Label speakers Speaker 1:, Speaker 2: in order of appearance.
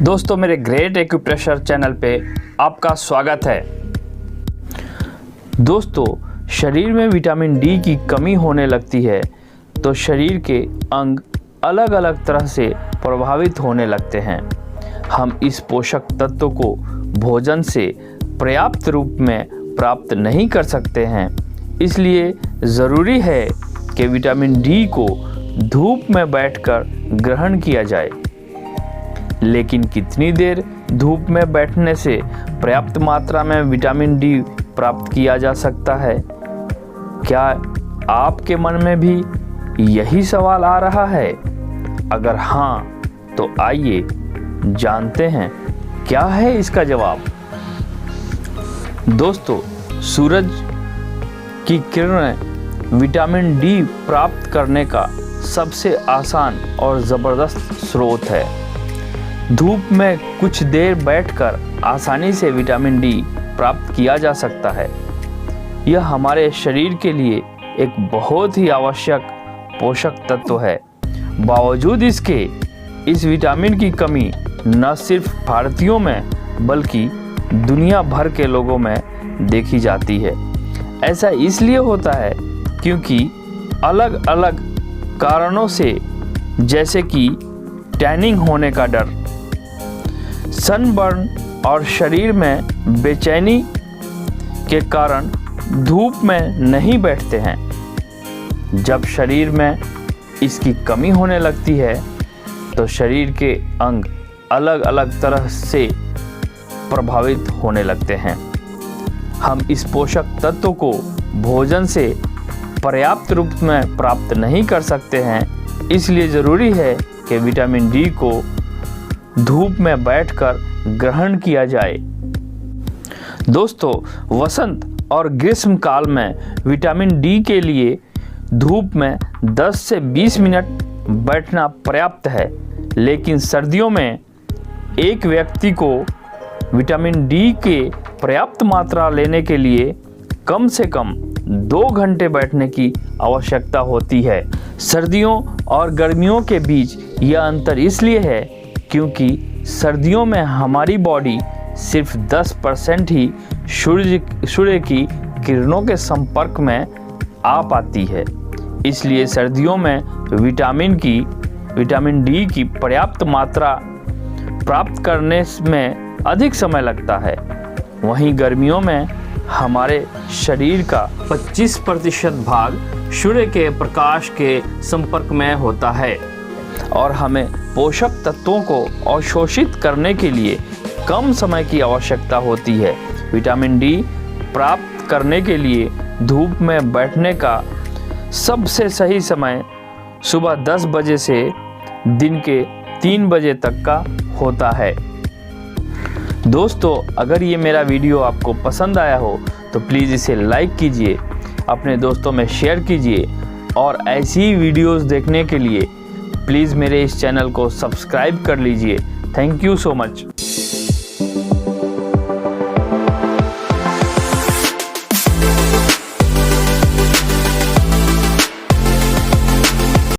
Speaker 1: दोस्तों, मेरे great acupressure channel पे आपका स्वागत है। दोस्तों, शरीर में विटामिन डी की कमी होने लगती है तो शरीर के अंग अलग अलग तरह से प्रभावित होने लगते हैं। हम इस पोषक तत्व को भोजन से पर्याप्त रूप में प्राप्त नहीं कर सकते हैं, इसलिए ज़रूरी है कि विटामिन डी को धूप में बैठकर ग्रहण किया जाए। लेकिन कितनी देर धूप में बैठने से पर्याप्त मात्रा में विटामिन डी प्राप्त किया जा सकता है? क्या आपके मन में भी यही सवाल आ रहा है? अगर हाँ, तो आइए जानते हैं क्या है इसका जवाब। दोस्तों, सूरज की किरणें विटामिन डी प्राप्त करने का सबसे आसान और ज़बरदस्त स्रोत है। धूप में कुछ देर बैठकर आसानी से विटामिन डी प्राप्त किया जा सकता है। यह हमारे शरीर के लिए एक बहुत ही आवश्यक पोषक तत्व है। बावजूद इसके, इस विटामिन की कमी न सिर्फ भारतीयों में बल्कि दुनिया भर के लोगों में देखी जाती है। ऐसा इसलिए होता है क्योंकि अलग अलग कारणों से, जैसे कि टैनिंग होने का डर, सनबर्न और शरीर में बेचैनी के कारण धूप में नहीं बैठते हैं। जब शरीर में इसकी कमी होने लगती है तो शरीर के अंग अलग अलग तरह से प्रभावित होने लगते हैं। हम इस पोषक तत्व को भोजन से पर्याप्त रूप में प्राप्त नहीं कर सकते हैं, इसलिए ज़रूरी है कि विटामिन डी को धूप में बैठकर ग्रहण किया जाए। दोस्तों, वसंत और ग्रीष्म काल में विटामिन डी के लिए धूप में 10 से 20 मिनट बैठना पर्याप्त है, लेकिन सर्दियों में एक व्यक्ति को विटामिन डी के पर्याप्त मात्रा लेने के लिए कम से कम 2 घंटे बैठने की आवश्यकता होती है। सर्दियों और गर्मियों के बीच यह अंतर इसलिए है क्योंकि सर्दियों में हमारी बॉडी सिर्फ 10% ही सूर्य की किरणों के संपर्क में आ पाती है। इसलिए सर्दियों में विटामिन डी की पर्याप्त मात्रा प्राप्त करने में अधिक समय लगता है। वहीं गर्मियों में हमारे शरीर का 25% भाग सूर्य के प्रकाश के संपर्क में होता है और हमें पोषक तत्वों को अवशोषित करने के लिए कम समय की आवश्यकता होती है। विटामिन डी प्राप्त करने के लिए धूप में बैठने का सबसे सही समय सुबह 10 बजे से दिन के 3 बजे तक का होता है। दोस्तों, अगर ये मेरा वीडियो आपको पसंद आया हो तो प्लीज़ इसे लाइक कीजिए, अपने दोस्तों में शेयर कीजिए और ऐसी ही वीडियोज़ देखने के लिए प्लीज़ मेरे इस चैनल को सब्सक्राइब कर लीजिए। Thank you so much.